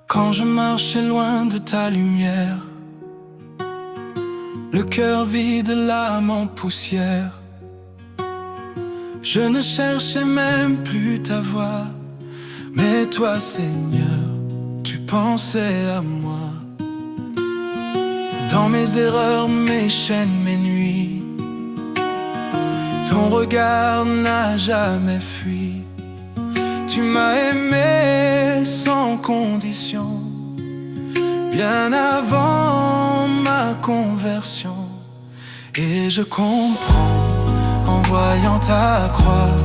Quand je marchais loin de ta lumière, le cœur vide, l'âme en poussière, je ne cherchais même plus ta voix. Mais toi, Seigneur, tu pensais à moi. Dans mes erreurs, mes chaînes, mes nuits, ton regard n'a jamais fui. Tu m'as aimé sans condition, bien avant ma conversion. Et je comprends, en voyant ta croix,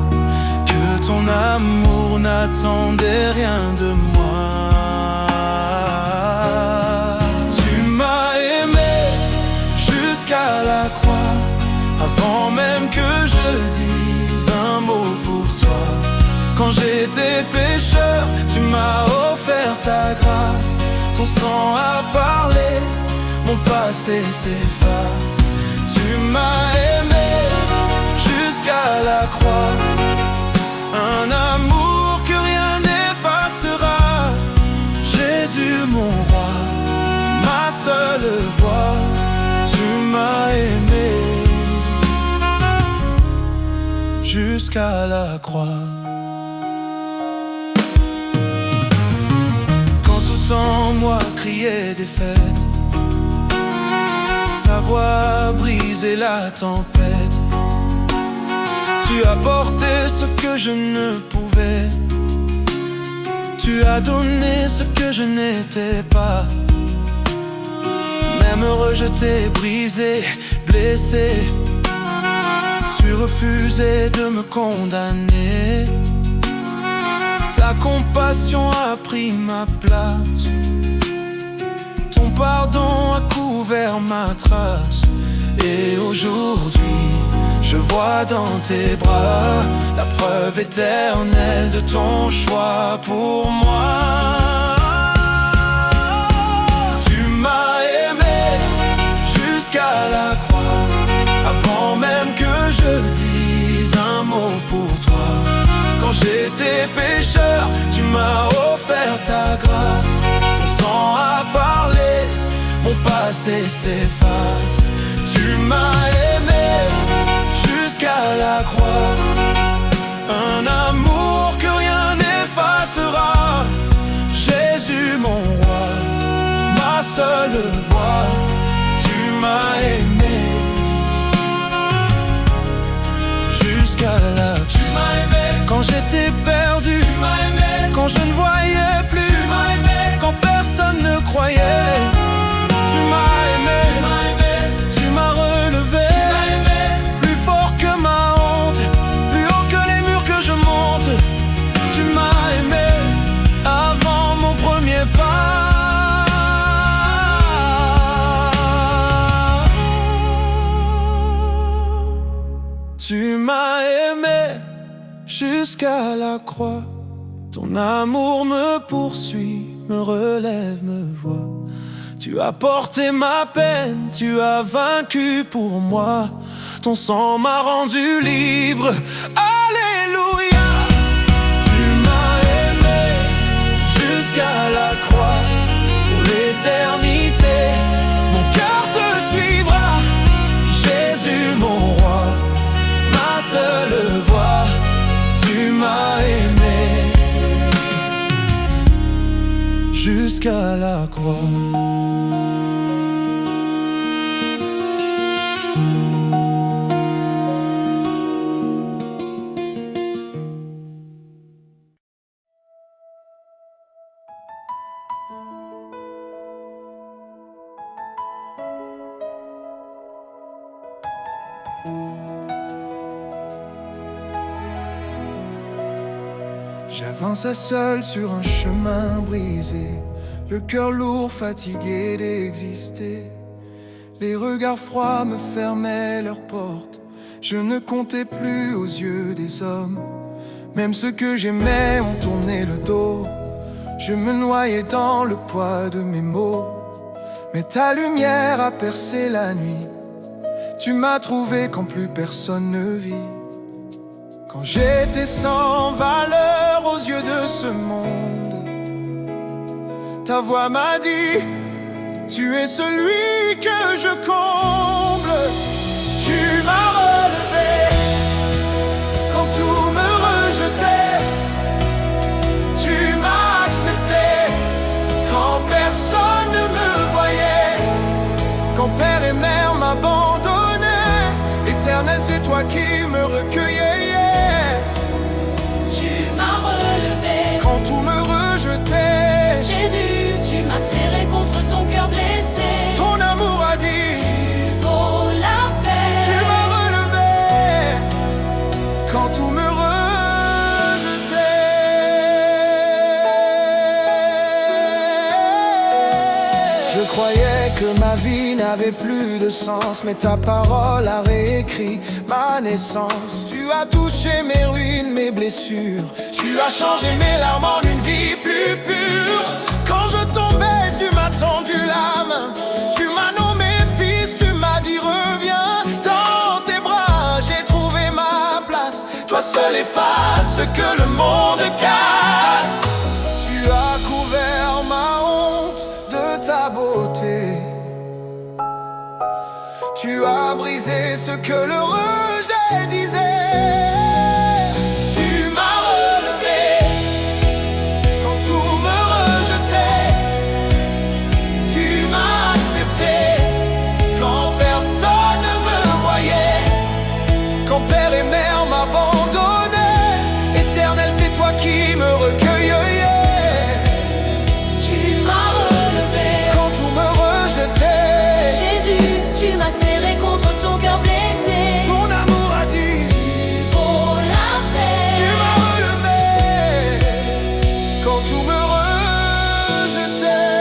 que ton amour n'attendait rien de moi. Tu m'as aimé jusqu'à la croix, avant même que je dise un mot pour toi. Quand j'étais pécheur, tu m'as offert ta grâce. Ton sang a parlé, mon passé s'efface. Tu m'as aimé jusqu'à la croix, un amour que rien n'effacera. Jésus mon roi, ma seule voix, tu m'as aimé jusqu'à la croix. En moi criait défaite, ta voix brisait la tempête. Tu as porté ce que je ne pouvais, tu as donné ce que je n'étais pas. Même rejeté, brisé, blessé, tu refusais de me condamner. Ta compassion a pris ma place, ton pardon a couvert ma trace. Et aujourd'hui, je vois dans tes bras la preuve éternelle de ton choix pour moi. Tu m'as aimé jusqu'à la croix, avant même que je dise un mot pour toi. Quand j'étais pécheur, tu m'as offert ta grâce. Ton sang a parlé, mon passé s'efface. Tu m'as aimé jusqu'à la croix, un amour que rien n'effacera. Jésus mon roi, ma seule voix, tu m'as aimé jusqu'à la croix. Tu m'as aimé quand j'étais perdu, tu m'as aimé quand je ne voyais plus, tu m'as aimé quand personne ne croyait. Tu m'as aimé, tu m'as relevé, tu m'as aimé plus fort que ma honte, plus haut que les murs que je monte. Tu m'as aimé avant mon premier pas. Tu m'as aimé jusqu'à la croix, ton amour me poursuit, me relève, me voit. Tu as porté ma peine, tu as vaincu pour moi. Ton sang m'a rendu libre, alléluia. Tu m'as aimé jusqu'à la croix, pour l'éternité, mon cœur te suivra. Jésus mon roi, ma seule voix, tu m'as aimé jusqu'à la croix. J'avançais seul sur un chemin brisé, le cœur lourd, fatigué d'exister. Les regards froids me fermaient leurs portes. Je ne comptais plus aux yeux des hommes. Même ceux que j'aimais ont tourné le dos. Je me noyais dans le poids de mes mots. Mais ta lumière a percé la nuit. Tu m'as trouvé quand plus personne ne vit. Quand j'étais sans valeur aux yeux de ce monde, ta voix m'a dit, tu es celui que je comble. Tu m'as relevé quand tout me rejetait. Tu m'as accepté quand personne ne me voyait. Quand père et mère m'abandonnaient, Éternel, c'est toi qui me recueillais. Tu m'as relevé quand tout me rejetait. Jésus, tu m'as serré contre ton cœur blessé. Ton amour a dit, tu vaux la paix. tu m'as relevé quand tout me rejetait. Je croyais que ma vie n'avait plus de sens, mais ta parole a réécrit ma naissance. Tu as touché mes ruines, mes blessures. Tu as changé mes larmes en une vie plus pure. Quand je tombais, tu m'as tendu la main. Tu m'as nommé fils, tu m'as dit reviens. Dans tes bras, j'ai trouvé ma place. Toi seul efface ce que le monde casse. Tu as couvert ma honte de ta beauté. Tu as brisé ce que le rejet disait. Tu m'as relevé quand tout me rejetait. Tu m'as accepté quand personne ne me voyait. Quand père et mère m'abandonnaient, Éternel, c'est toi qui me recueillais. Tu m'as relevé quand tout me rejetait. Jésus, tu m'as serré contre ton cœur blessé. Ton amour a dit, tu vaux la paix. tu m'as relevé quand tout me rejetait.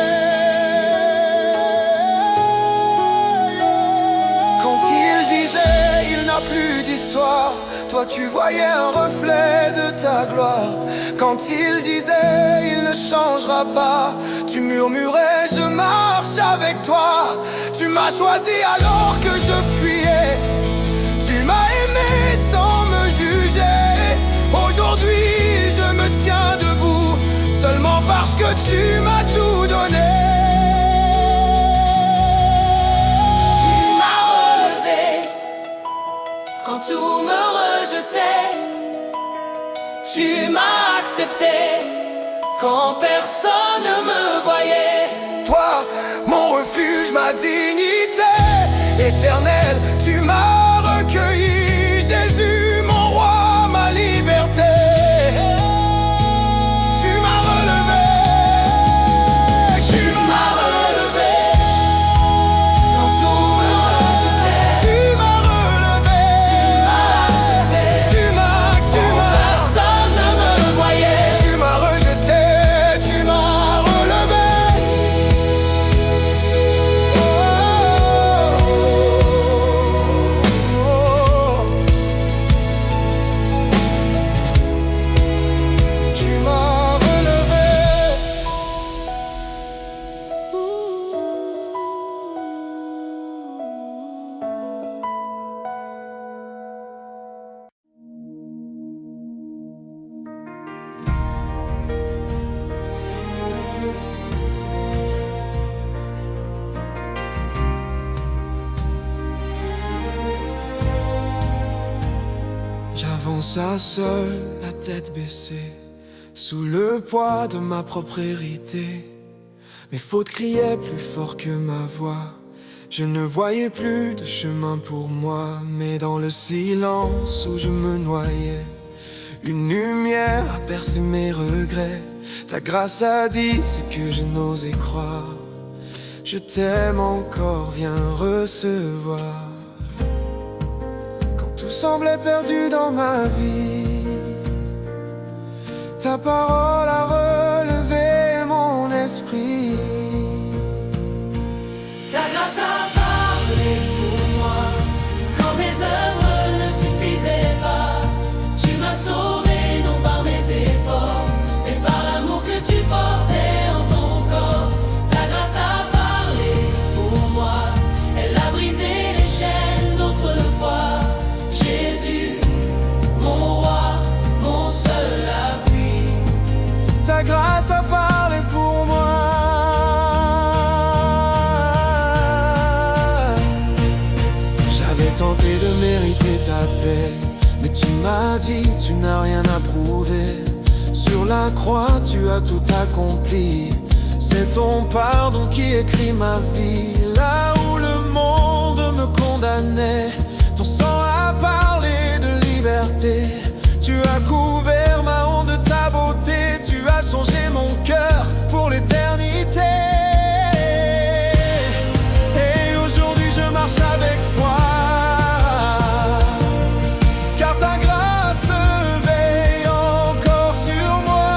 Quand il disait il n'a plus d'histoire, toi tu voyais un reflet de ta gloire. Quand il disait il ne changera pas, tu murmurais je marche avec toi. Tu m'as choisi alors que je fuyais. Tu m'as aimé sans me juger. Aujourd'hui je me tiens debout seulement parce que tu m'as tout donné. Tu m'as relevé quand tout me rejetait. Tu m'as accepté quand personne ne me voyait. Toi, mon refuge, ma dignité. Éternel, tu m'as recueilli. Jésus, mon roi, ma liberté. Tu m'as relevé. Tu m'as relevé quand tout me rejetait. Tu m'as relevé. Tu m'as accepté Tu m'as, quand personne ne me voyait. tu m'as rejeté. Tu m'as relevé. Tu m'as relevé. J'avança seul, la tête baissée, sous le poids de ma propre hérité. Mes fautes criaient plus fort que ma voix. Je ne voyais plus de chemin pour moi, mais dans le silence où je me noyais, une lumière a percé mes regrets. Ta grâce a dit ce que je n'osais croire. Je t'aime encore, viens recevoir. Quand tout semblait perdu dans ma vie, ta parole a relevé mon esprit. Ta grâce a parlé pour moi quand mes œuvres ne suffisaient pas. Tu m'as sauvé non par mes efforts, mais par l'amour que tu portais en ton corps. Ta grâce a parlé pour moi, elle a brisé les chaînes d'autrefois. Jésus, mon roi, mon seul appui. tenté de mériter ta paix, mais tu m'as dit tu n'as rien à prouver. Sur la croix tu as tout accompli. C'est ton pardon qui écrit ma vie. Là où le monde me condamnait, ton sang a parlé de liberté. Tu as couvert ma honte de ta beauté. Tu as changé mon cœur pour l'éternité. Et aujourd'hui je marche avec foi, car ta grâce veille encore sur moi.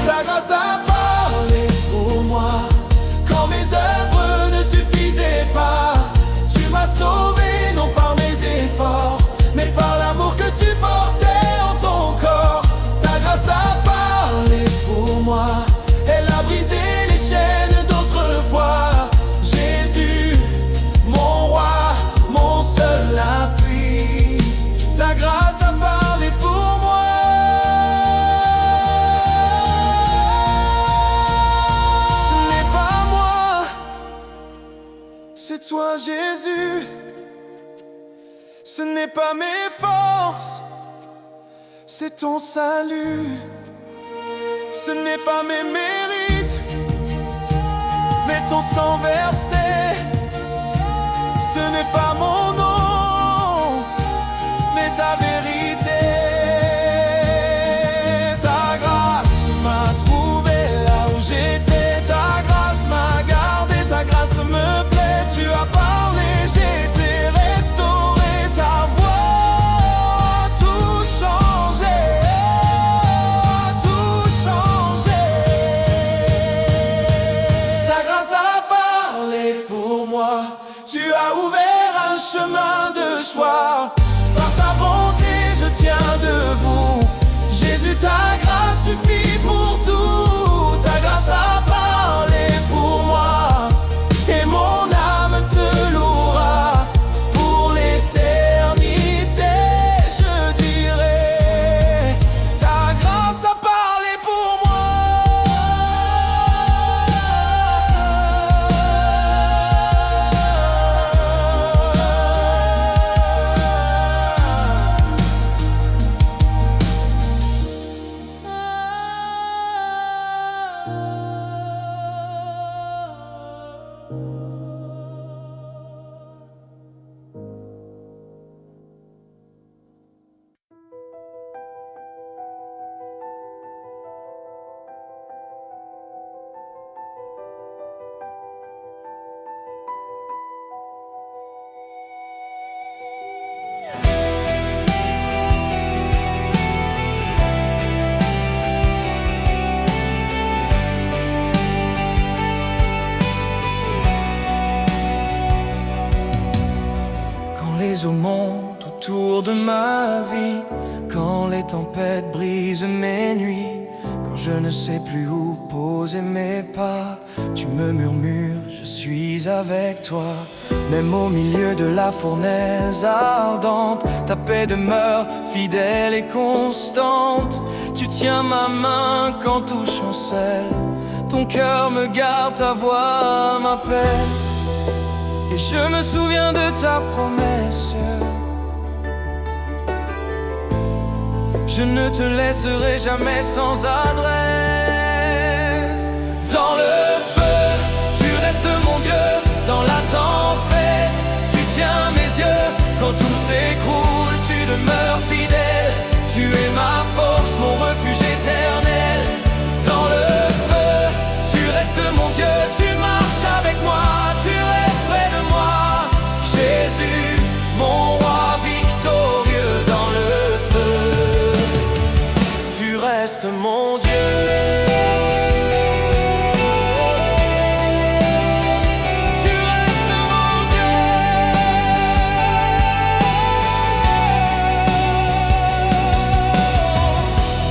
Ta grâce a parlé pour moi quand mes œuvres ne suffisaient pas. Tu m'as sauvé non par mes efforts, mais par l'amour que tu portais en ton corps. Ta grâce a parlé pour moi, elle a brisé les chaînes d'autrefois. Jésus, mon roi, mon seul appui. Ta grâce a parlé pour moi. Ce n'est pas moi, c'est toi Jésus. Ce n'est pas mes forces, c'est ton salut. Ce n'est pas mes mérites, mais ton sang versé. Ce n'est pas mon nom, mais ta vérité. Ta grâce m'a trouvé là où j'étais. Ta grâce m'a gardé, ta grâce me plaît. Tu as parlé, j'ai été restauré. Ta voix a tout changé, a tout changé. Ta grâce a parlé pour moi. Tu as ouvert un chemin de choix. Par ta bonté je tiens debout. Jésus, ta grâce suffit pour tout. Ta grâce a parlé pour moi, et mon âme te louera. Pour l'éternité je dirai, ta grâce a parlé pour moi. Les eaux montent autour de ma vie, quand les tempêtes brisent mes nuits, quand je ne sais plus où poser mes pas, tu me murmures, je suis avec toi. Même au milieu de la fournaise ardente, ta paix demeure fidèle et constante. Tu tiens ma main quand tout chancelle, ton cœur me garde, ta voix m'appelle. Et je me souviens de ta promesse, je ne te laisserai jamais sans adresse. Dans le feu, tu restes mon Dieu. Dans la tempête, tu tiens mes yeux. Quand tout s'écroule, tu demeures fidèle. Tu es ma force, mon refuge éternel. Dans le feu, tu restes mon Dieu. Tu marches avec moi, tu restes près de moi. Jésus, mon roi victorieux. Dans le feu, tu restes mon Dieu. Tu restes mon Dieu.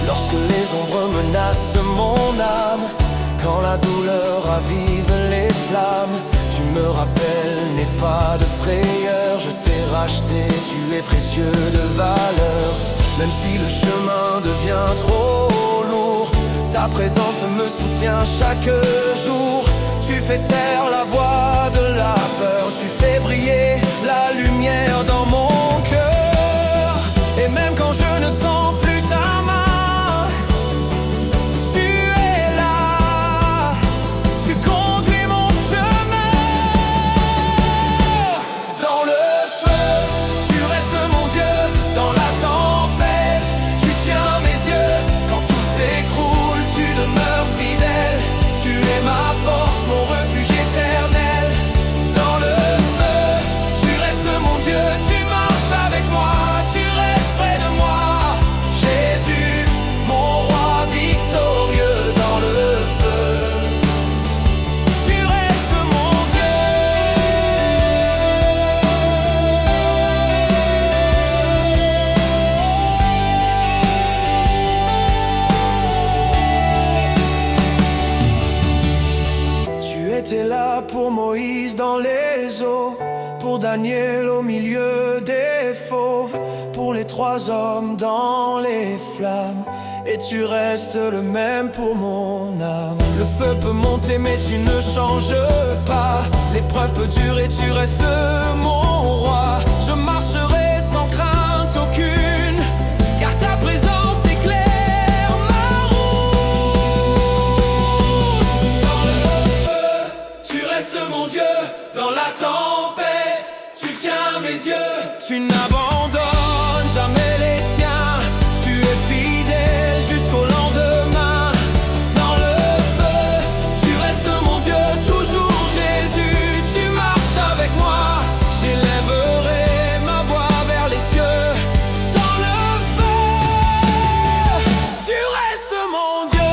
Lorsque les ombres menacent mon âme, quand la douleur ravive les flammes, tu me rappelles, n'aie pas de frayeur, je t'ai racheté, tu es précieux de valeur. Même si le chemin devient trop lourd, ta présence me soutient chaque jour. Tu fais taire la voix de la peur, tu fais briller la Daniel au milieu des fauves, pour les 3 hommes dans les flammes. Et tu restes le même pour mon âme. Le feu peut monter mais tu ne changes pas. L'épreuve peut durer, tu restes mon roi. Je marcherai sans crainte aucune, car ta présence éclaire ma route. Dans le feu, tu restes mon Dieu. Dans la tempête, tu tiens mes yeux. Tu n'abandonnes jamais les tiens. Tu es fidèle jusqu'au lendemain. Dans le feu, tu restes mon Dieu, toujours Jésus. Tu marches avec moi, j'élèverai ma voix vers les cieux. Dans le feu, tu restes mon Dieu.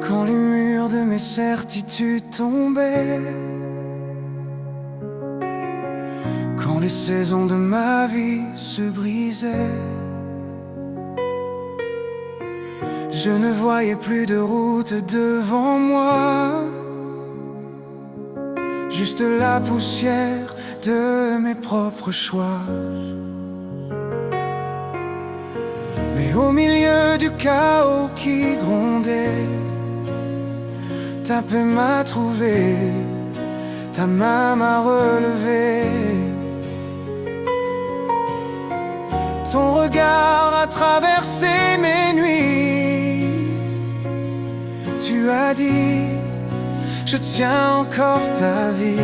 Quand les murs de mes certitudes tombaient, quand les saisons de ma vie se brisaient, je ne voyais plus de route devant moi, juste la poussière de mes propres choix. Mais au milieu du chaos qui grondait, ta paix m'a trouvé, ta main m'a relevé. Ton regard a traversé mes nuits. Tu as dit, je tiens encore ta vie.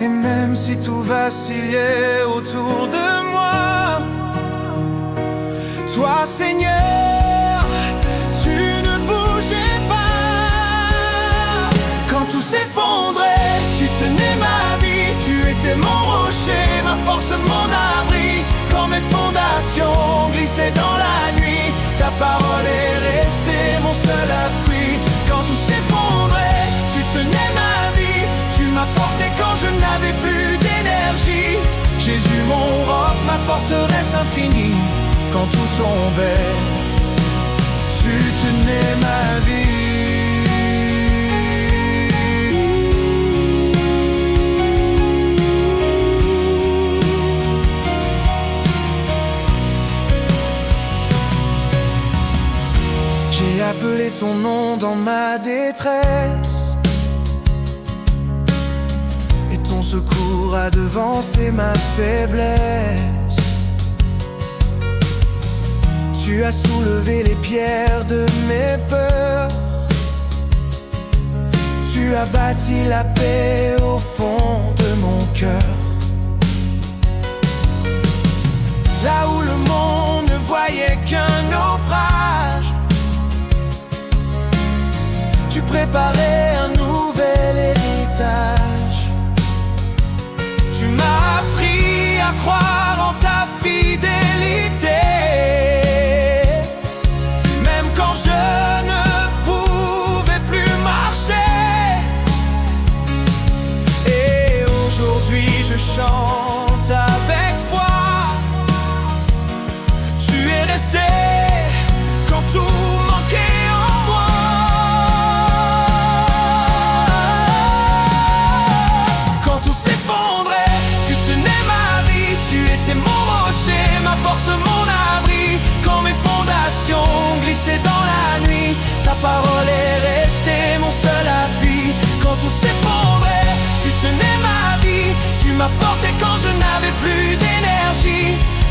Et même si tout vacillait autour de moi, toi Seigneur, tu ne bougeais pas. Quand tout s'effondrait, tu tenais ma vie. Tu étais mon rocher, ma force, mon abri. Quand mes fondations glissaient dans la nuit, ta parole est restée mon seul appui. Quand tout s'effondrait, tu tenais ma vie. Tu m'as porté quand je n'avais plus d'énergie. Jésus mon roc, ma forteresse infinie. Quand tout tombait, tu tenais ma vie. J'ai appelé ton nom dans ma détresse, et ton secours a devancé ma faiblesse. Tu as soulevé les pierres de mes peurs. Tu as bâti la paix au fond de mon cœur. Là où le monde ne voyait qu'un naufrage, tu préparais un nouvel héritage. Tu m'as appris à croire en ta fidélité, même quand je ne pouvais plus marcher. Et aujourd'hui je chante avec foi. Tu es resté quand tout manquait en moi. Quand tout s'effondrait, tu tenais ma vie. Tu étais mon rocher, ma force, mon abri. Quand mes fondations glissaient dans la nuit, ta parole est restée mon seul appui. Quand tout s'effondrait, tu tenais ma vie. Tu m'as porté quand je n'avais plus d'énergie.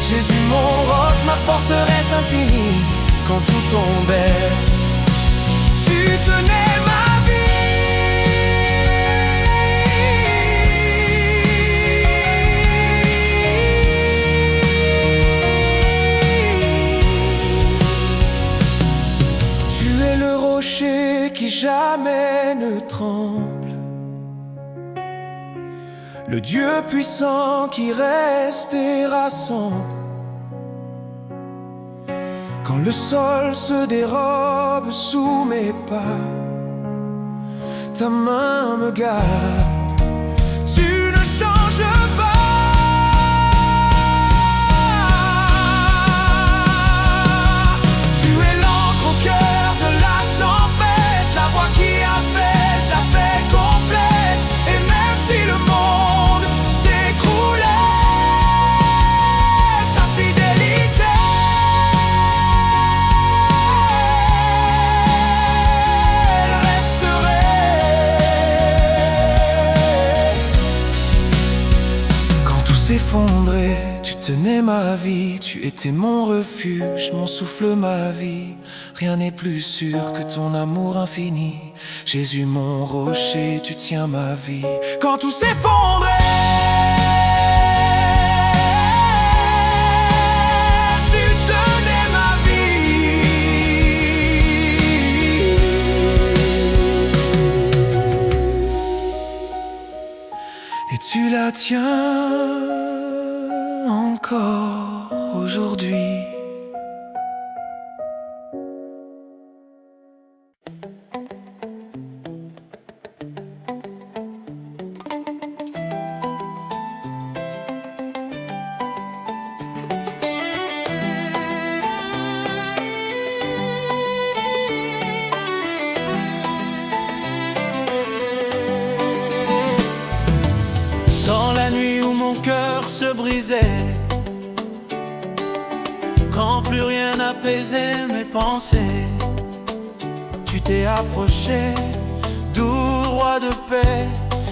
Jésus mon roc, ma forteresse infinie. Quand tout tombait, tu tenais ma vie. Tu es le rocher qui jamais ne tremble. le Dieu puissant qui reste et rassemble. Quand le sol se dérobe sous mes pas, ta main me garde, tu ne changes pas. Tu es l'encre au cœur de la tempête, la voix qui apaise, la paix complète. Et même si le monde s'écroulait, ta fidélité s'effondrer. Tu tenais ma vie, tu étais mon refuge, mon souffle, ma vie. Rien n'est plus sûr que ton amour infini. Jésus mon rocher, tu tiens ma vie. Quand tout s'effondrait, tu tenais ma vie. Et tu la tiens encore aujourd'hui. Dans la nuit où mon cœur se brisait, quand plus rien n'apaisait mes pensées, tu t'es approché, doux roi de paix,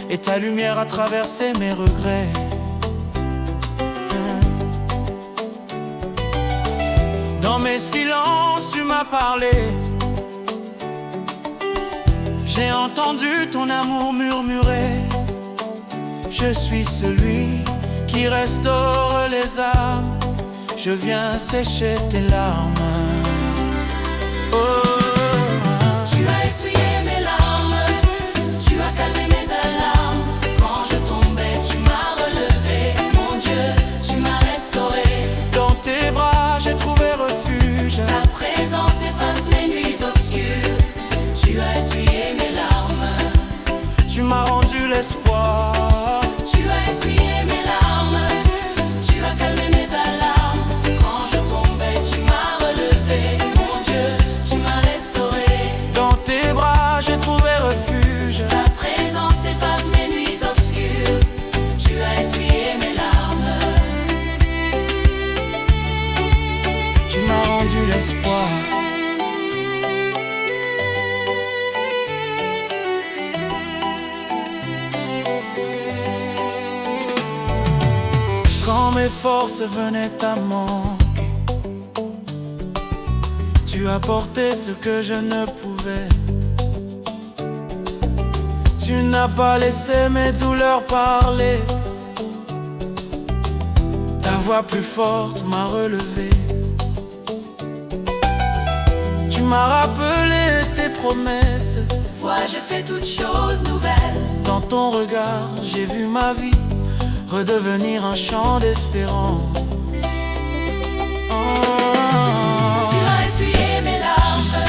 et ta lumière a traversé mes regrets. Dans mes silences, tu m'as parlé. J'ai entendu ton amour murmurer. Je suis celui qui restaure les âmes. Je viens sécher tes larmes. Oh. Tu as essuyé mes larmes, tu as calmé mes alarmes. Quand je tombais, tu m'as relevé. Mon Dieu, tu m'as restauré. Dans tes bras, j'ai trouvé refuge. Ta présence efface mes nuits obscures. Tu as essuyé mes larmes, Tu m'as rendu l'espoir. tu as essuyé mes larmes, tu as calmé mes alarmes. Quand je tombais, tu m'as relevé. Mon Dieu, tu m'as restauré. Dans tes bras, j'ai trouvé refuge. Ta présence efface mes nuits obscures. Tu as essuyé mes larmes, Tu m'as rendu l'espoir. Quand mes forces venaient à manquer, tu as porté ce que je ne pouvais. Tu n'as pas laissé mes douleurs parler. Ta voix plus forte m'a relevé. Tu m'as rappelé tes promesses. vois, je fais toutes choses nouvelles. Dans ton regard, j'ai vu ma vie redevenir un chant d'espérance. Oh. Tu as essuyé mes larmes,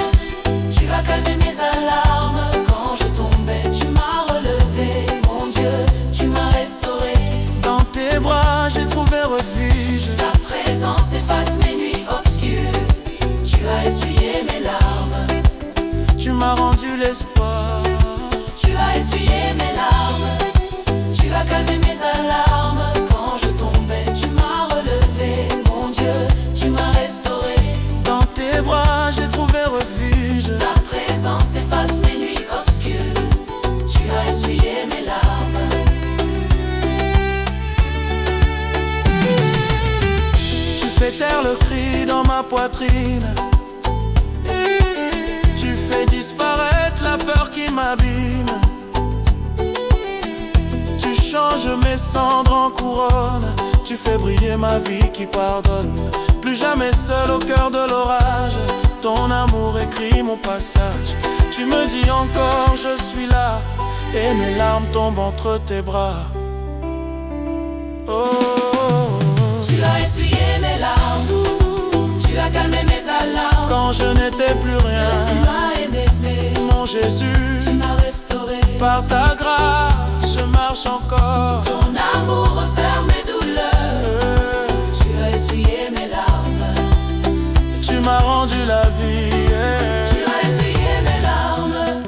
tu as calmé mes alarmes. Quand je tombais, tu m'as relevé. Mon Dieu, tu m'as restauré. Dans tes bras, j'ai trouvé refuge. Ta présence efface mes nuits obscures. Tu as essuyé mes larmes, Tu m'as rendu l'espoir. tu as essuyé mes larmes, tu as calmé mes alarmes. Quand je tombais, tu m'as relevé. Mon Dieu, tu m'as restauré. Dans tes bras, j'ai trouvé refuge. Ta présence efface mes nuits obscures. Tu as essuyé mes larmes, Tu fais taire le cri dans ma poitrine. Tu fais disparaître la peur qui m'abîme. Tu changes mes cendres en couronne. Tu fais briller ma vie qui pardonne. Plus jamais seul au cœur de l'orage. Ton amour écrit mon passage. Tu me dis encore je suis là. Et mes larmes tombent entre tes bras. Oh, Tu as essuyé mes larmes, tu as calmé mes alarmes. quand je n'étais plus rien, Tu m'as aimé, mon Jésus, tu m'as restauré. par ta grâce, je marche encore. Ton amour referme mes douleurs. Tu as essuyé mes larmes, Tu m'as rendu la vie. tu as essuyé mes larmes.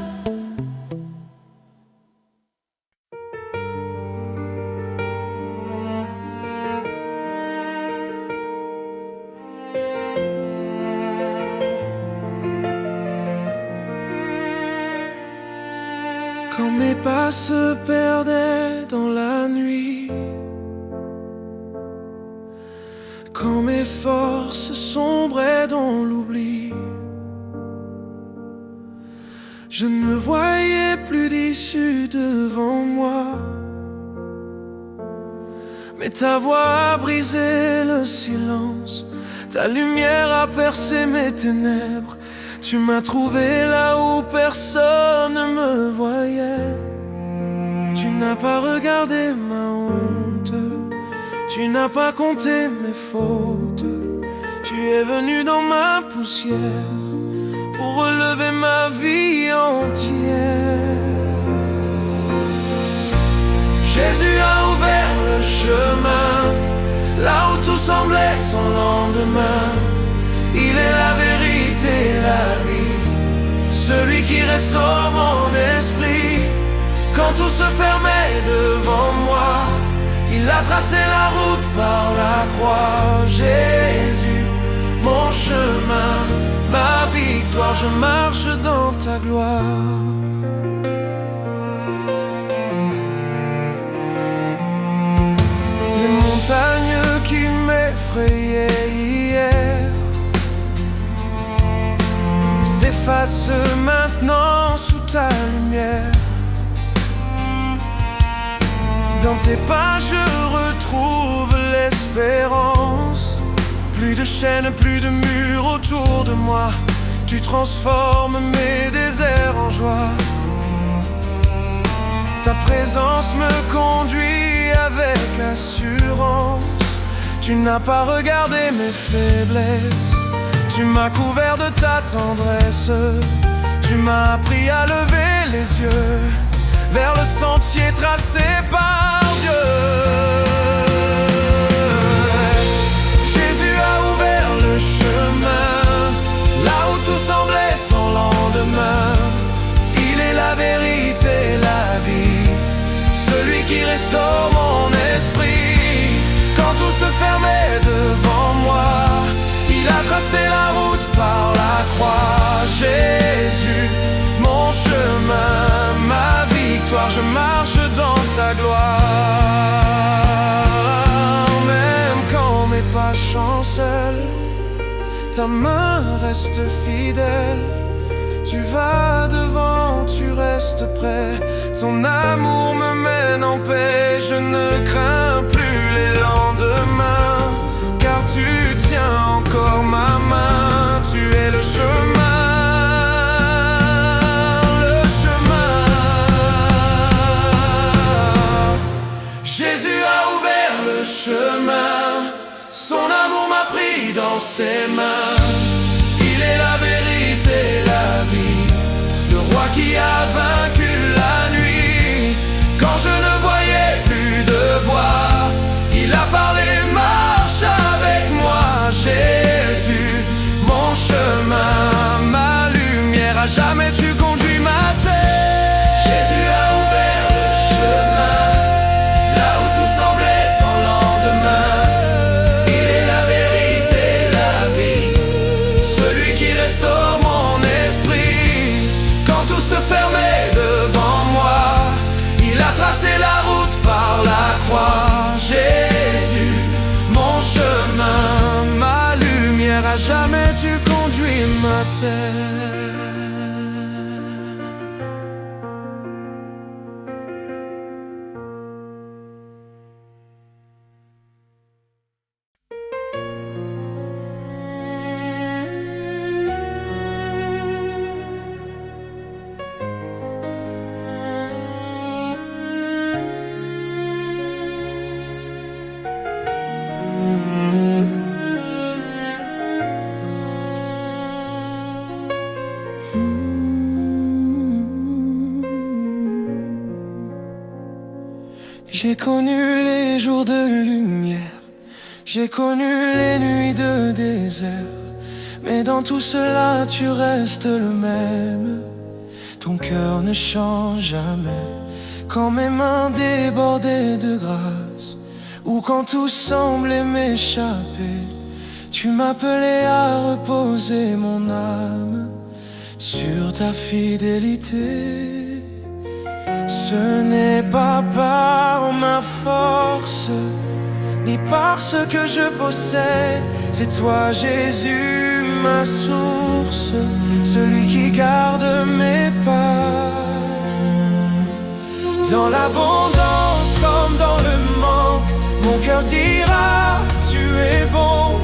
Quand mes pas se perdaient dans la nuit, quand mes forces sombraient dans l'oubli, je ne voyais plus d'issue devant moi. Mais ta voix a brisé le silence, ta lumière a percé mes ténèbres. Tu m'as trouvé là où personne ne me voyait. Tu n'as pas regardé ma honte, tu n'as pas compté mes fautes. Tu es venu dans ma poussière pour relever ma vie entière. Jésus a ouvert le chemin là où tout semblait sans lendemain. Il est la vérité, la vie, celui qui restaure mon esprit. Quand tout se fermait devant moi, il a tracé la route par la croix. Jésus, mon chemin, ma victoire, je marche dans ta gloire. Les montagnes qui m'effrayaient hier s'efface maintenant sous ta lumière. Dans tes pas je retrouve l'espérance. Plus de chaînes, plus de murs autour de moi. Tu transformes mes déserts en joie. Ta présence me conduit avec assurance. Tu n'as pas regardé mes faiblesses, tu m'as couvert de ta tendresse. Tu m'as appris à lever les yeux vers le sentier tracé par Dieu. Jésus a ouvert le chemin là où tout semblait sans lendemain. Il est la vérité, la vie, celui qui restaure mon esprit. Quand tout se fermait devant moi, il a tracé la route par la croix. Jésus, mon chemin, ma victoire, je marche dans ta gloire. Même quand mes pas chancellent, ta main reste fidèle. Tu vas devant, tu restes près. Ton amour me mène en paix. Je ne crains plus les lendemains, car tu tiens encore ma main. Tu es le chemin, le chemin. Jésus a ouvert le chemin, son amour m'a pris dans ses mains. Il est la vérité, la vie, le roi qui a vaincu la nuit. Quand je ne voyais plus de voix, il a parlé, marche avec moi. Jésus, mon chemin, ma lumière, à jamais tu conduis ma tête. Jésus a ouvert le chemin là où tout semblait sans lendemain. Il est la vérité, la vie, celui qui restaure mon esprit. Quand tout se fermait devant moi, il a tracé la route par la croix. Jésus, mon chemin, ma lumière, à jamais tu conduis ma terre. J'ai connu les jours de lumière, j'ai connu les nuits de désert, mais dans tout cela tu restes le même. Ton cœur ne change jamais. Quand mes mains débordaient de grâce, ou quand tout semblait m'échapper, tu m'appelais à reposer mon âme sur ta fidélité. Ce n'est pas par ma force, ni par ce que je possède. C'est toi Jésus, ma source, celui qui garde mes pas. Dans l'abondance comme dans le manque, mon cœur dira tu es bon.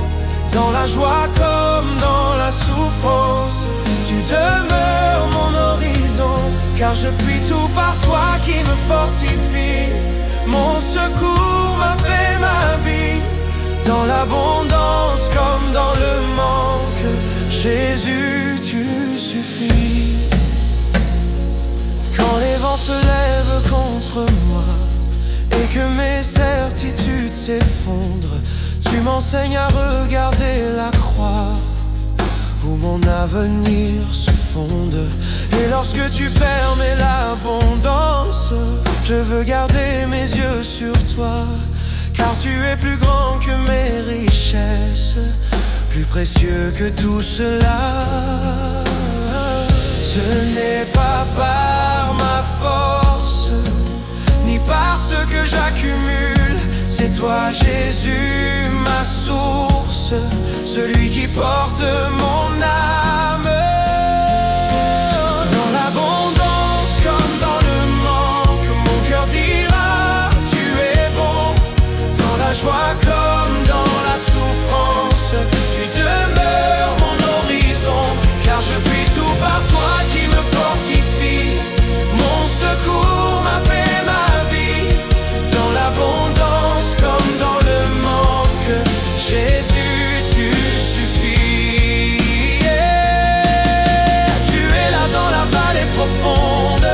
Dans la joie comme dans la souffrance, tu demeures mon horizon. Car je puis tout par toi qui me fortifie, mon secours, ma paix, ma vie. Dans l'abondance comme dans le manque, Jésus, tu suffis. Quand les vents se lèvent contre moi et que mes certitudes s'effondrent, tu m'enseignes à regarder la croix où mon avenir se fonde. Et lorsque tu permets l'abondance, je veux garder mes yeux sur toi. Car tu es plus grand que mes richesses, plus précieux que tout cela. Ce n'est pas par ma force, ni par ce que j'accumule. C'est toi Jésus, ma source, celui qui porte mon âme. Dans l'abondance comme dans le manque, mon cœur dira tu es bon. Dans la joie comme dans la souffrance, tu demeures mon horizon. Car je puis tout par toi qui me fortifie, mon secours, ma paix, ma vie. Dans l'abondance comme dans le manque, Jésus, tu suffis. Yeah. Tu es là dans la vallée profonde,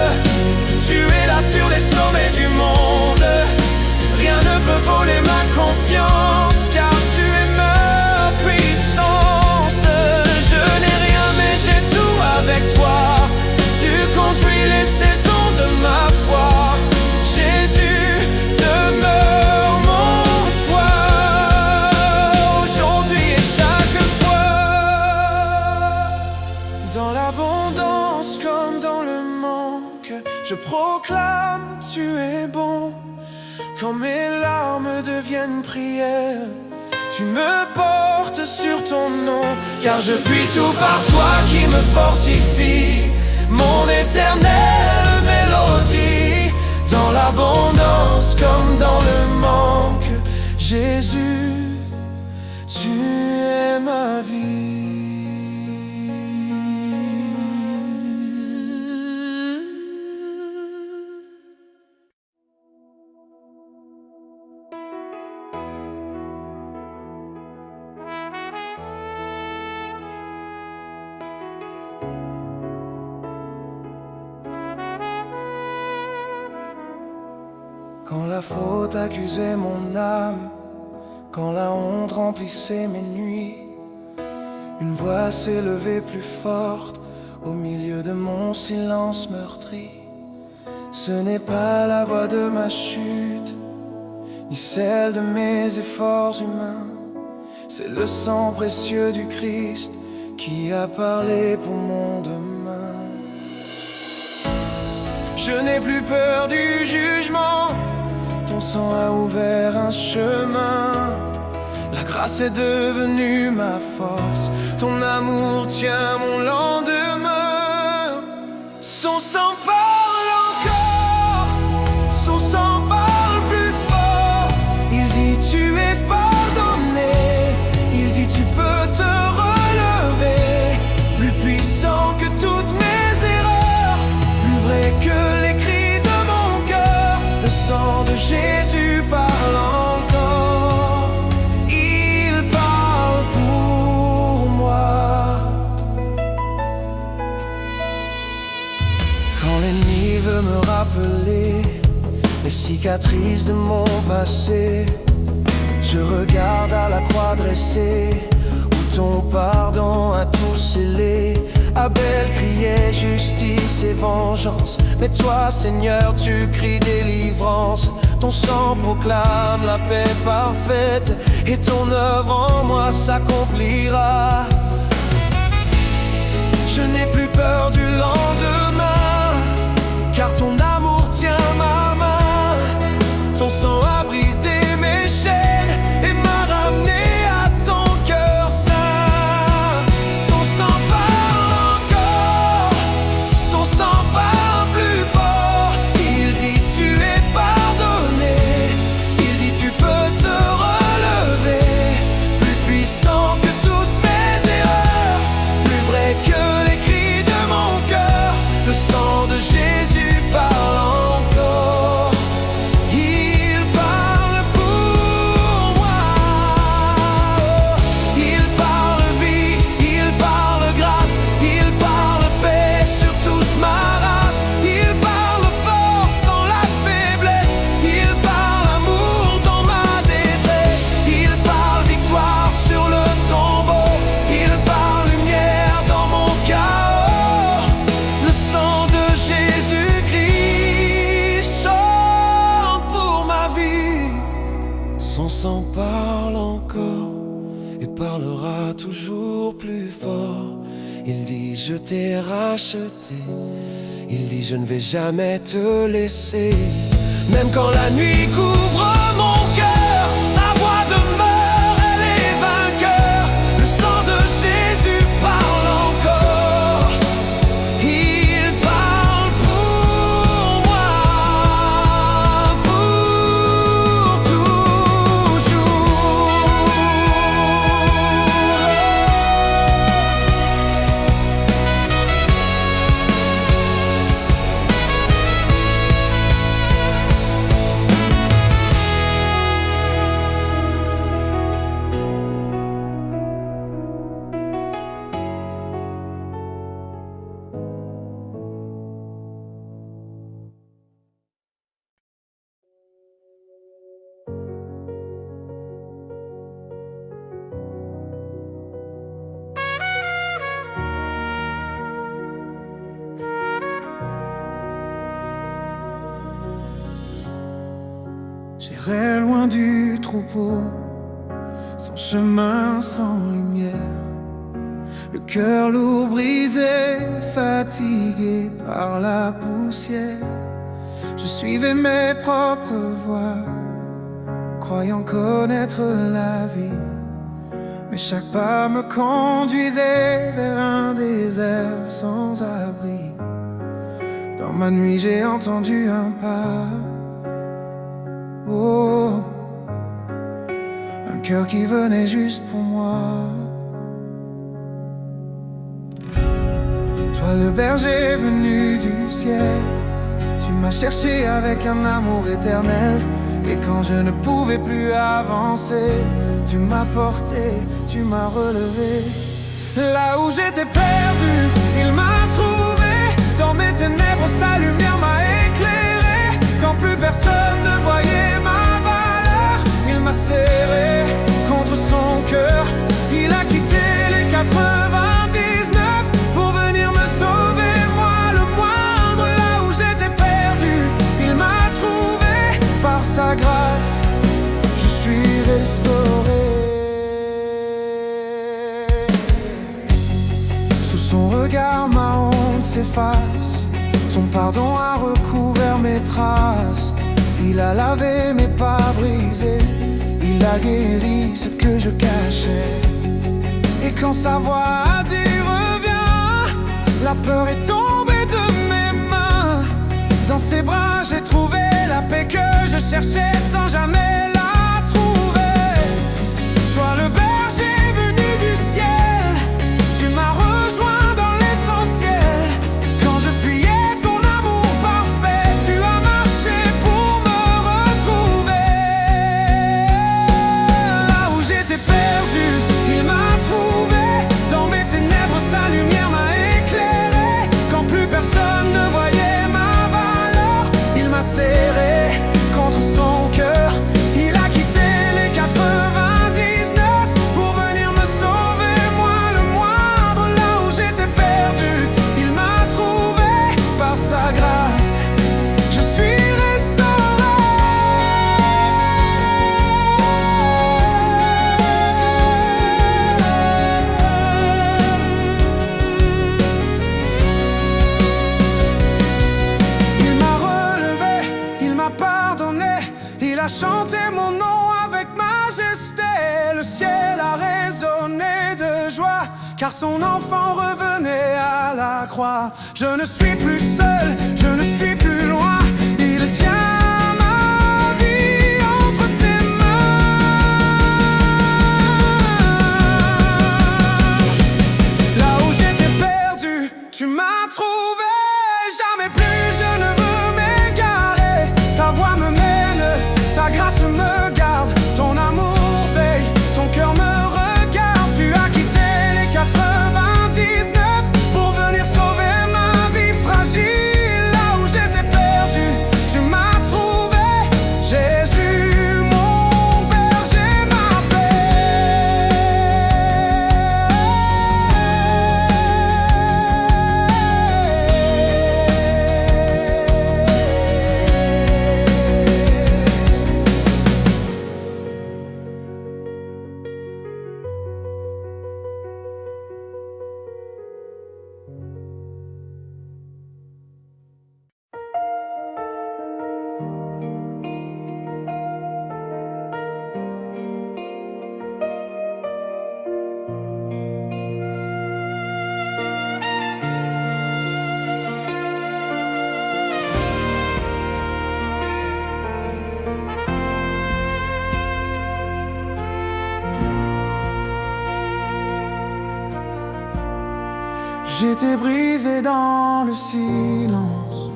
tu es là sur les sommets du monde. Rien ne peut voler ma confiance, car tu es ma puissance. Je n'ai rien mais j'ai tout avec toi. Tu conduis les saisons de ma foi. Jésus demeure mon choix, aujourd'hui et chaque fois. Dans l'abondance comme dans le manque, je proclame tu es bon. Quand mes larmes deviennent prières, tu me portes sur ton nom. Car je puis tout par toi qui me fortifie, mon éternelle mélodie. Dans l'abondance comme dans le manque, Jésus, tu es ma vie. Quand la faute accusait mon âme, quand la honte remplissait mes nuits, une voix s'est levée plus forte au milieu de mon silence meurtri. Ce n'est pas la voix de ma chute, ni celle de mes efforts humains. C'est le sang précieux du Christ qui a parlé pour mon demain. Je n'ai plus peur du jugement, ton sang a ouvert un chemin. La grâce est devenue ma force, ton amour tient mon lendemain. Son sang parle encore, son sang parle plus fort. Il dit tu es pardonné, il dit tu peux te relever. Plus puissant que toutes mes erreurs, plus vrai que les cris de mon cœur. Le sang de Jésus parle encore, il parle pour moi. Quand les cicatrices de mon passé. Je regarde à la croix dressée où ton pardon a tout scellé. Abel criait justice et vengeance, mais toi Seigneur tu cries délivrance. Ton sang proclame la paix parfaite et ton œuvre en moi s'accomplira. Je n'ai plus peur du lendemain, car ton amour tient ma main. Ton sang a brisé mes chaînes et m'a ramené à ton cœur saint. Son sang parle encore, son sang parle plus fort. Il dit tu es pardonné, il dit tu peux te relever. Plus puissant que toutes mes erreurs, plus vrai que les cris de mon cœur. Le sang de Jésus parle encore. Il parle pour moi. Il parle vie, il parle grâce, il parle paix sur toute ma race. Il parle force dans la faiblesse, il parle amour dans ma détresse. Il parle victoire sur le tombeau, il parle lumière dans mon chaos. Le sang de Jésus-Christ chante pour ma vie. Son sang parle encore et parlera toujours plus fort. Il dit je t'ai racheté, il dit je ne vais jamais te laisser. Même quand la nuit couvre mon cœur, sa voix demeure, elle est vainqueur. Le sang de Jésus parle encore. Il parle pour moi, pour toujours. J'irai loin du troupeau, sans chemin, sans lumière. Le cœur lourd, brisé, fatigué par la poussière. Je suivais mes propres voies, croyant connaître la vie. Mais chaque pas me conduisait vers un désert sans abri. Dans ma nuit j'ai entendu un pas. Oh, un cœur qui venait juste pour moi. Toi le berger venu du ciel, tu m'as cherché avec un amour éternel. Et quand je ne pouvais plus avancer, tu m'as porté, tu m'as relevé. Là où j'étais perdu, il m'a trouvé. Dans mes ténèbres, sa lumière m'a éclairé. Quand plus personne ne voyait ma valeur, il m'a serré contre son cœur. Il a quitté les 99 pour venir me sauver, moi le moindre. Là où j'étais perdu, il m'a trouvé. Par sa grâce, je suis restauré. Sous son regard, ma honte s'efface. Son pardon a recouvert mes traces. Il a lavé mes pas brisés. Il a guéri ce que je cachais. Et quand sa voix a dit reviens, la peur est tombée de mes mains. Dans ses bras j'ai trouvé la paix que je cherchais sans jamais la trouver. Toi le berger venu du ciel, tu m'as rejoint dans l'essentiel. Quand je fuyais ton amour parfait, tu as marché pour me retrouver. Là où j'étais perdu, il m'a trouvé. Dans mes ténèbres, sa lumière m'a éclairé. Quand plus personne ne voyait ma valeur, il m'a serré contre car son enfant revenait à la croix. Je ne suis plus seul, je ne suis plus loin, il tient ma vie entre ses mains. Là où j'étais perdu, tu m'as trouvé. Jamais plus je ne veux m'égarer. Ta voix me mène, ta grâce me garde. Ton amour veille, ton cœur me regarde. Tu as quitté les 99 pour venir sauver ma vie fragile. Là où j'étais perdu, tu m'as trouvé. Jésus, mon berger, ma J'étais brisé dans le silence,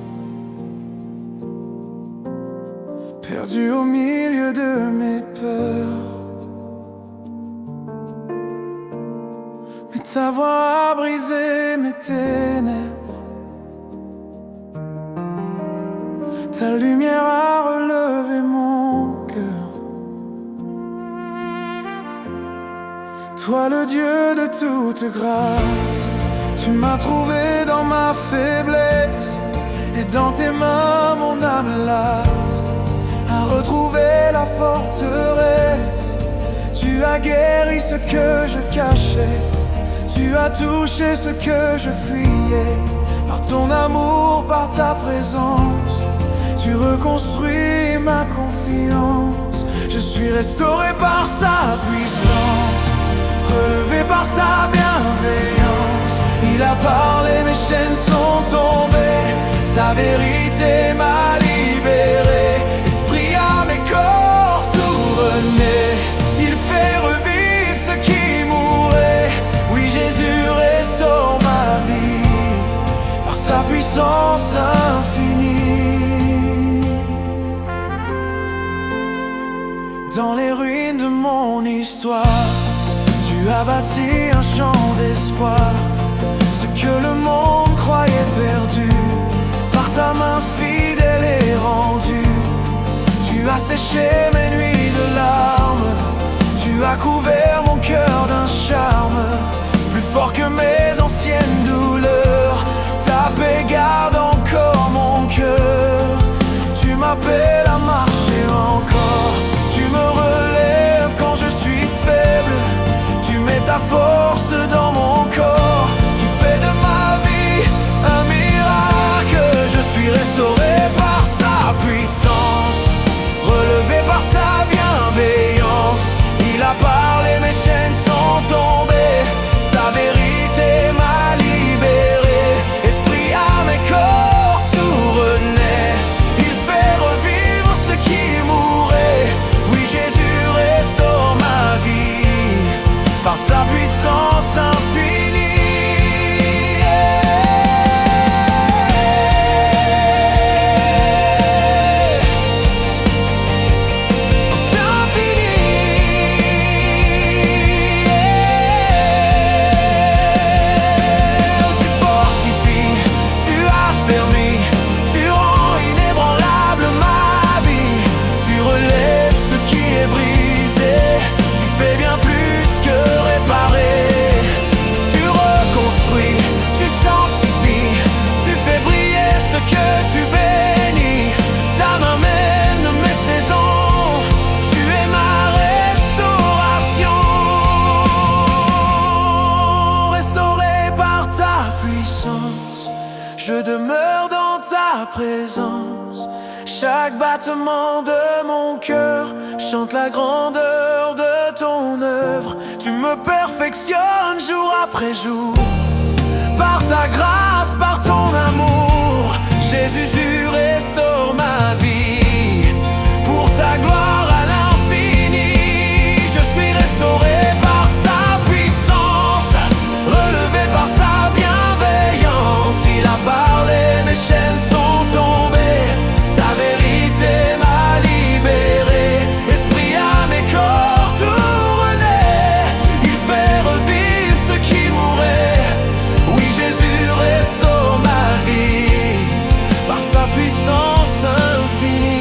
perdu au milieu de mes peurs. Mais ta voix a brisé mes ténèbres, ta lumière a relevé mon cœur. Toi le Dieu de toute grâce, tu m'as trouvé dans ma faiblesse, et dans tes mains mon âme lasse a retrouvé la forteresse. Tu as guéri ce que je cachais, tu as touché ce que je fuyais. Par ton amour, par ta présence, tu reconstruis ma confiance. Je suis restauré par sa puissance, relevé par sa bienveillance. Il a parlé, mes chaînes sont tombées, sa vérité m'a libéré. Esprit, âme et corps, tout renaît. Il fait revivre ce qui mourait. Oui, Jésus restaure ma vie par sa puissance infinie. Dans les ruines de mon histoire, tu as bâti un champ d'espoir. Ce que le monde croyait perdu, par ta main fidèle et rendue. Tu as séché mes nuits de larmes, tu as couvert mon cœur d'un charme plus fort que mes anciennes douleurs. Ta paix garde encore mon cœur. Tu m'appelles à marcher encore, tu me relèves quand je suis faible. Tu mets ta force dans mon corps, tu fais de ma vie un miracle. Je suis restauré par sa puissance, relevé par sa bienveillance. Il a parlé, mes chaînes sont tombées, sa vérité m'a libéré. Esprit, âme et corps, tout renaît. Il fait revivre ce qui mourait. Oui, Jésus restaure ma vie par sa puissance infinie. Je demeure dans ta présence. Chaque battement de mon cœur chante la grandeur de ton œuvre. Tu me me perfectionnes jour après jour. Par ta grâce, par ton amour, Jésus, tu restaures ma vie. Pour ta gloire à l'infini, je suis restauré par sa puissance, relevé par sa bienveillance. Il a parlé, mes chaînes sont tombées, sa vérité m'a libéré. Esprit à mes corps tout renaît, il fait revivre ce qui mourait. Oui, Jésus restaure ma vie par sa puissance infinie.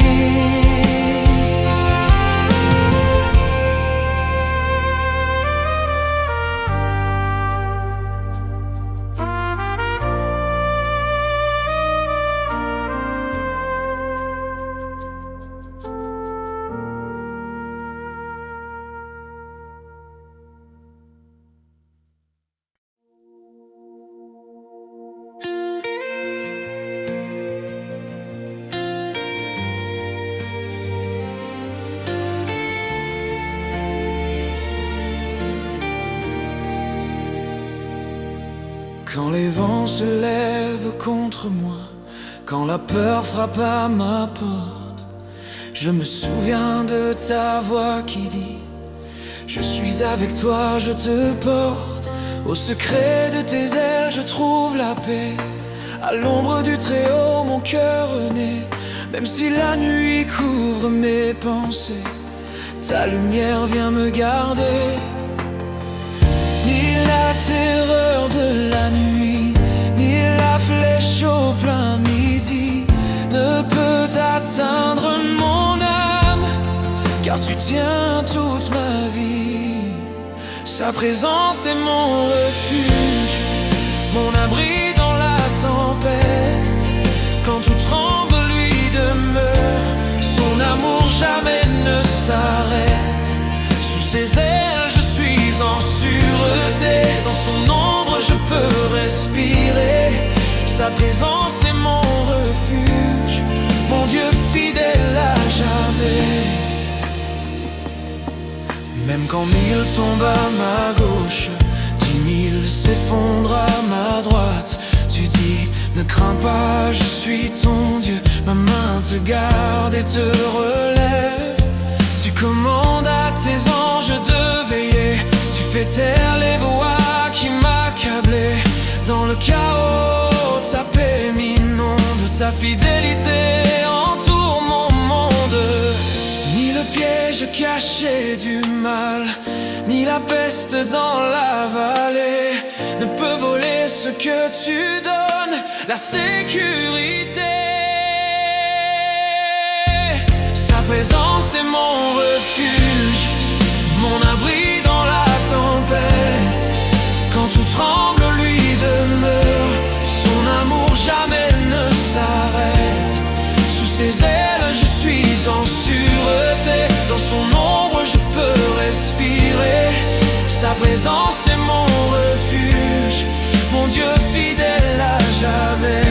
Quand les vents se lèvent contre moi, quand la peur frappe à ma porte, je me souviens de ta voix qui dit: je suis avec toi, je te porte. Au secret de tes ailes, je trouve la paix. À l'ombre du Très-Haut, mon cœur renaît. Même si la nuit couvre mes pensées, ta lumière vient me garder. Ni la terreur de la nuit, ni la flèche au plein midi ne peut atteindre mon âme, car tu tiens toute ma vie. Sa présence est mon refuge, mon abri dans la tempête. Quand tout tremble, lui demeure, son amour jamais ne s'arrête. Sous ses ailes, je suis en sûreté, dans son ombre je peux respirer. Sa présence est mon refuge, mon Dieu fidèle à jamais. Même quand 1000 tombent à ma gauche, 10 000 s'effondrent à ma droite, tu dis: ne crains pas, je suis ton Dieu. Ma main te garde et te relève. Tu commandes à tes anges de veiller, tu fais taire les voix qui m'accablaient. Dans le chaos, ta paix m'inonde, ta fidélité entoure mon monde. Ni le piège caché du mal, ni la peste dans la vallée ne peut voler ce que tu donnes, la sécurité. Sa présence est mon refuge, mon abri dans la tempête. Quand tout tremble, lui demeure, son amour jamais ne s'arrête. Sous ses ailes, je suis en sûreté, dans son ombre je peux respirer. Sa présence est mon refuge, mon Dieu fidèle à jamais.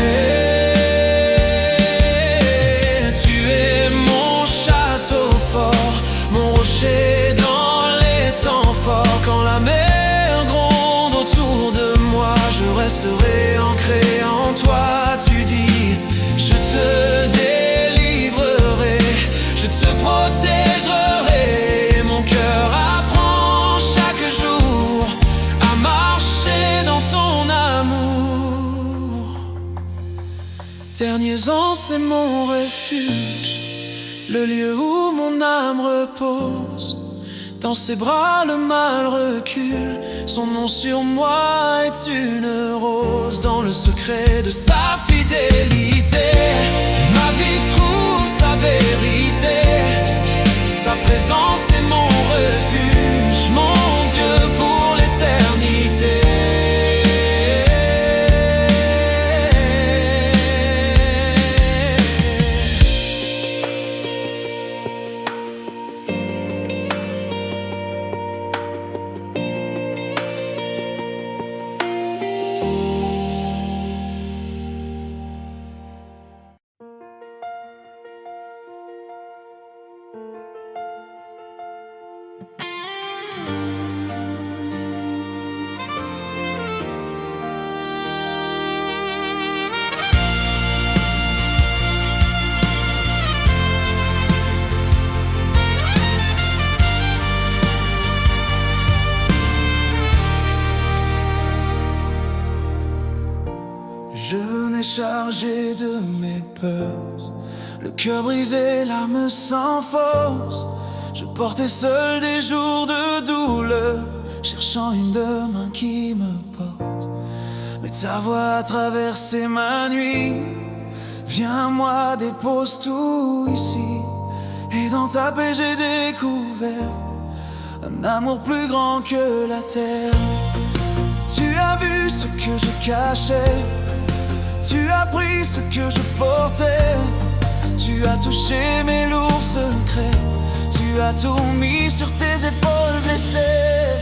Tu es mon château fort, mon rocher dans les temps forts. Quand la mer gronde autour de moi, je resterai ancré en toi. Tu dis: je te délivrerai, je te protégerai. Mon cœur apprend chaque jour à marcher dans ton amour. Derniers ans, c'est mon refuge, le lieu où mon âme repose. Dans ses bras, le mal recule, son nom sur moi est une rose. Dans le secret de sa fidélité, ma vie trouve sa vérité. Sa présence est mon refuge, mon Dieu pour l'éternité. Je n'ai chargé de mes peurs, le cœur brisé, l'âme sans force. Je portais seul des jours de douleur, cherchant une main qui me porte. Mais ta voix a traversé ma nuit. Viens moi, dépose tout ici. Et dans ta paix j'ai découvert un amour plus grand que la terre. Tu as vu ce que je cachais, tu as pris ce que je portais. Tu as touché mes lourds secrets, tu as tout mis sur tes épaules blessées.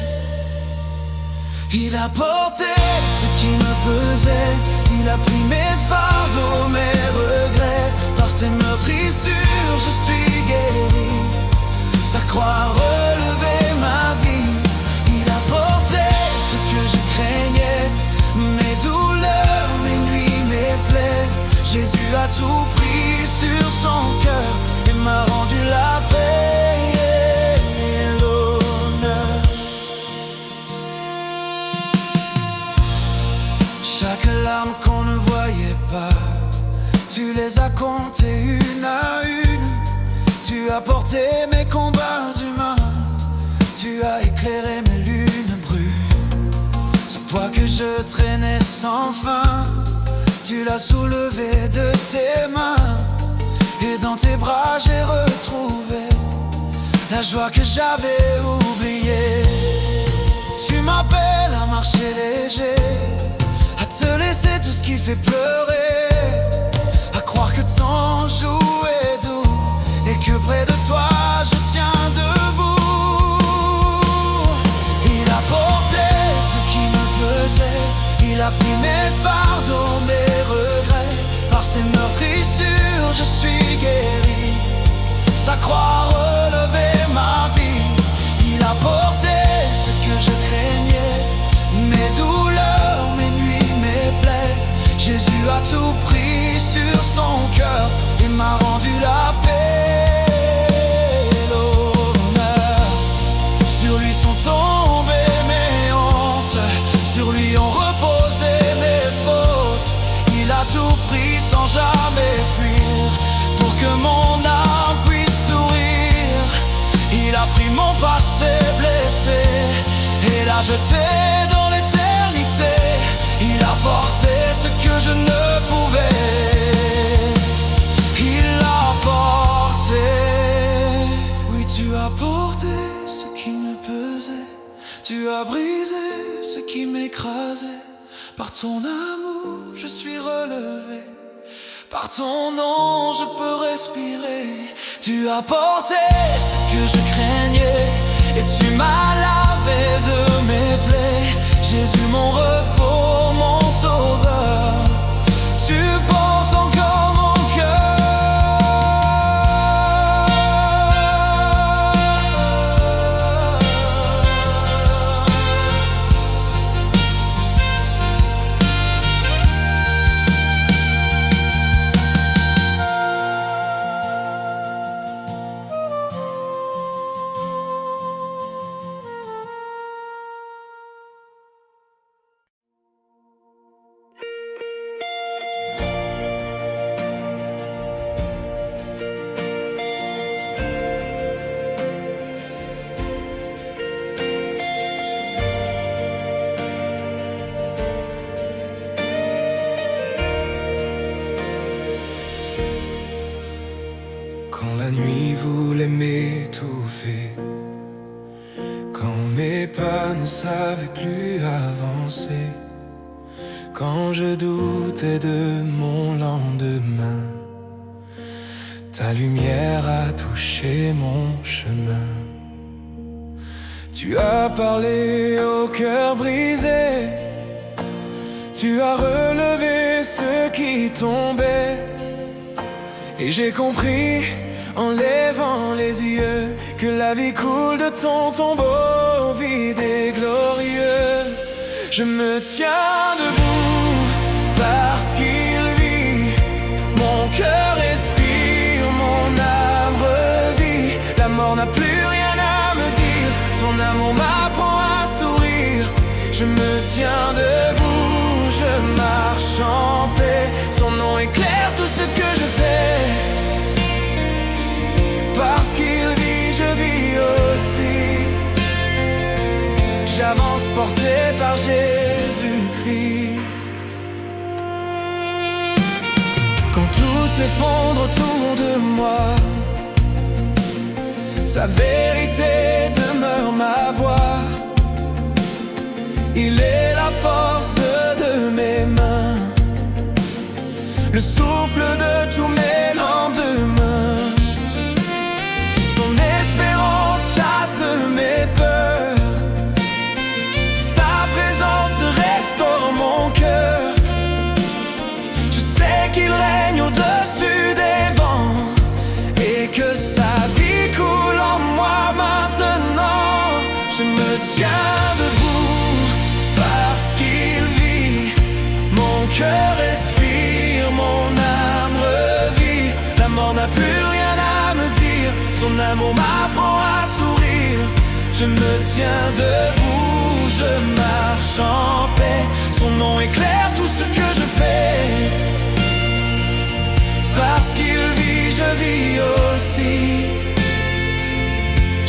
Il a porté ce qui me pesait, il a pris mes fardeaux, mes regrets. Par ses meurtrissures je suis guéri, sa croix a relevé ma vie. Il a porté ce que je craignais, mes douleurs, mes nuits, mes plaies. Jésus a tout pris sur son cœur et m'a rendu la paix et l'honneur. Chaque larme qu'on ne voyait pas, tu les as comptées une à une. Tu as porté mes combats humains, tu as éclairé mes lunes brunes. Ce poids que je traînais sans fin, tu l'as soulevé de tes mains. Et dans tes bras j'ai retrouvé la joie que j'avais oubliée. Tu m'appelles à marcher léger, à te laisser tout ce qui fait pleurer, à croire que ton joug est doux et que près de toi je tiens debout. Il a porté ce qui me pesait, il a pris mes fardeaux, mes regrets. Par ses meurtrissures je suis guéri, sa croix a relevé ma vie. Il a porté ce que je craignais, mes douleurs, mes nuits, mes plaies. Jésus a tout pris sur son cœur et m'a rendu la paix et l'honneur. Sur lui sont tombées mes hontes, sur lui ont reposé mes fautes. Il a tout pris sans jamais fuir, pour que mon âme puisse sourire. Il a pris mon passé blessé et l'a jeté dans l'éternité. Il a porté ce que je ne pouvais, il l'a porté. Oui, tu as porté ce qui me pesait, tu as brisé ce qui m'écrasait. Par ton amour je suis relevé, par ton nom je peux respirer. Tu as porté ce que je craignais et tu m'as lavé de mes plaies. Jésus mon repos, mon sauveur, tu portes encore mon Quand la nuit voulait m'étouffer, quand mes pas ne savaient plus avancer, quand je doutais de mon lendemain, ta lumière a touché mon chemin. Tu as parlé au cœur brisé, tu as relevé ceux qui tombaient. Et j'ai compris en levant les yeux que la vie coule de ton tombeau vide et glorieux. Je me tiens debout parce qu'il vit, mon cœur respire, mon âme revit. La mort n'a plus rien à me dire, son amour m'apprend à sourire. Je me tiens debout, je marche en paix. Jésus-Christ. Quand tout s'effondre autour de moi, sa vérité demeure ma voix. Il est la force de mes mains, le souffle de tous mes lendemains. Son espérance chasse mes peurs, sa présence restaure mon cœur. Je sais qu'il règne au-dessus des vents et que sa vie coule en moi maintenant. Je me tiens debout parce qu'il vit. Mon cœur respire, mon âme revit. La mort n'a plus rien à me dire, son amour m'apprend à sourire. Je me tiens debout, je marche en paix. Son nom éclaire tout ce que je fais. Parce qu'il vit, je vis aussi.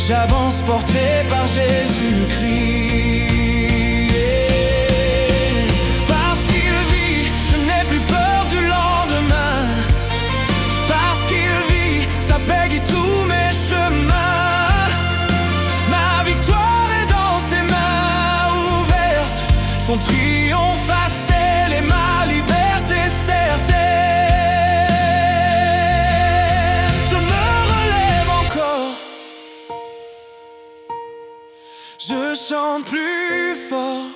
J'avance porté par Jésus-Christ. Parce qu'il vit, je n'ai plus peur du lendemain. Parce qu'il vit, sa paix guide tous mes chemins. Ma victoire est dans ses mains ouvertes. Son triomphe a scellé ma liberté certaine. Je me relève encore. Je chante plus fort.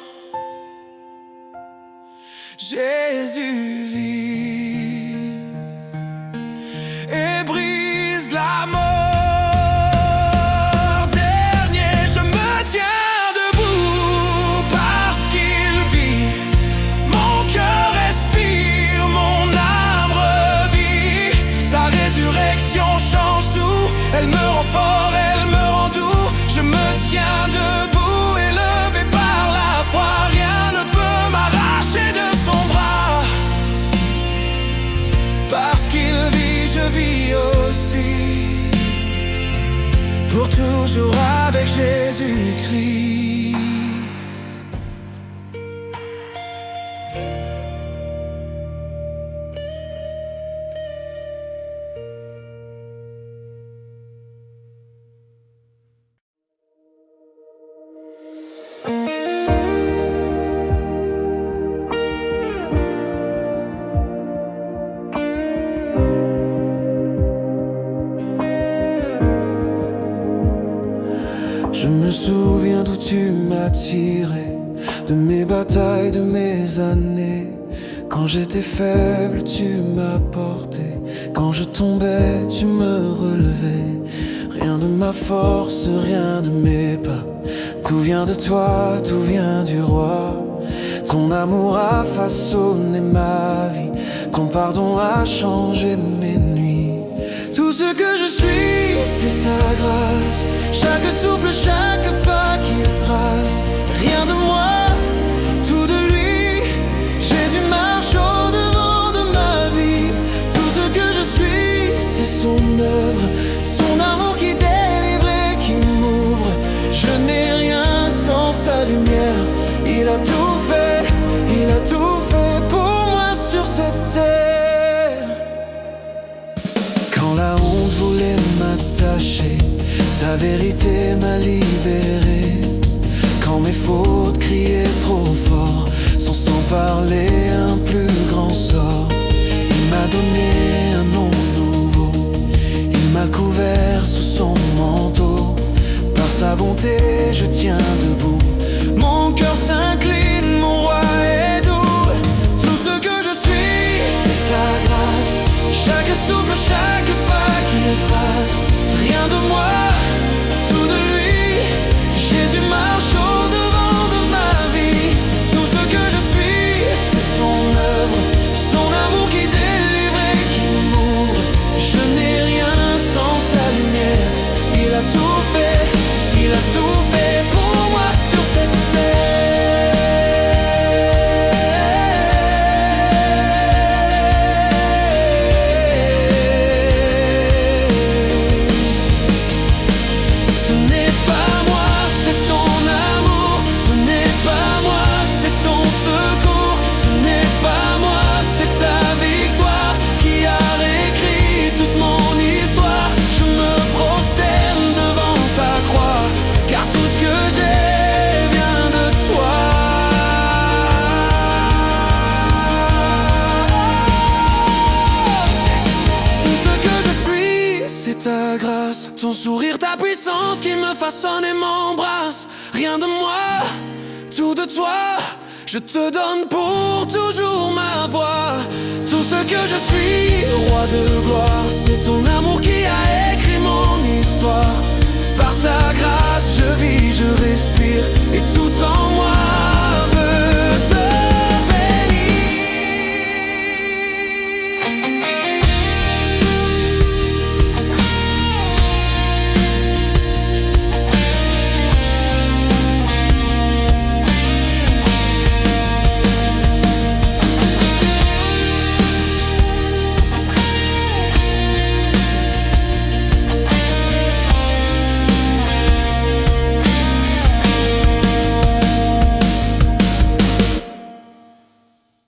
Jésus vit et brise la mort. Dernier, je me tiens debout parce qu'il vit. Mon cœur respire, mon âme revit. Sa résurrection change tout. Elle me rend fort, elle me rend doux. Je me tiens debout, élevé par la foi. Rien ne peut m'arracher de son bras. Parce qu'il vit, je vis aussi. Pour toujours avec Jésus-Christ. Je me souviens d'où tu m'as tiré, de mes batailles, de mes années. Quand j'étais faible, tu m'as porté. Quand je tombais, tu me relevais. Rien de ma force, rien de mes pas. Tout vient de toi, tout vient du roi. Ton amour a façonné ma vie. Ton pardon a changé mes nuits. Tout ce que je suis, c'est sa grâce. Chaque souffle, chaque pas qu'il trace. Rien de moi, tout de lui. Jésus marche au-devant de ma vie. Tout ce que je suis, c'est son œuvre. Son amour qui délivre et qui m'ouvre. Je n'ai rien sans sa lumière. Il a tout fait, il a tout fait pour moi sur cette terre. Quand la honte voulait m'attacher, sa vérité m'a libéré. Quand mes fautes criaient trop fort, sans parler un plus grand sort. Il m'a donné un nom nouveau. Il m'a couvert sous son manteau. Par sa bonté, je tiens debout. Mon cœur s'incline, mon roi est doux. Tout ce que je suis, c'est sa grâce. Chaque souffle, chaque pas qu'il trace. Rien de moi, tout de lui. Jésus marche au-devant de ma vie. Tout ce que je suis, c'est son œuvre. Son amour qui délivre et qui m'ouvre. Je n'ai rien sans sa lumière. Il a tout fait pour moi façonne et m'embrasse. Rien de moi, tout de toi. Je te donne pour toujours ma voix. Tout ce que je suis, roi de gloire, c'est ton amour qui a écrit mon histoire. Par ta grâce, je vis, je respire, et tout en moi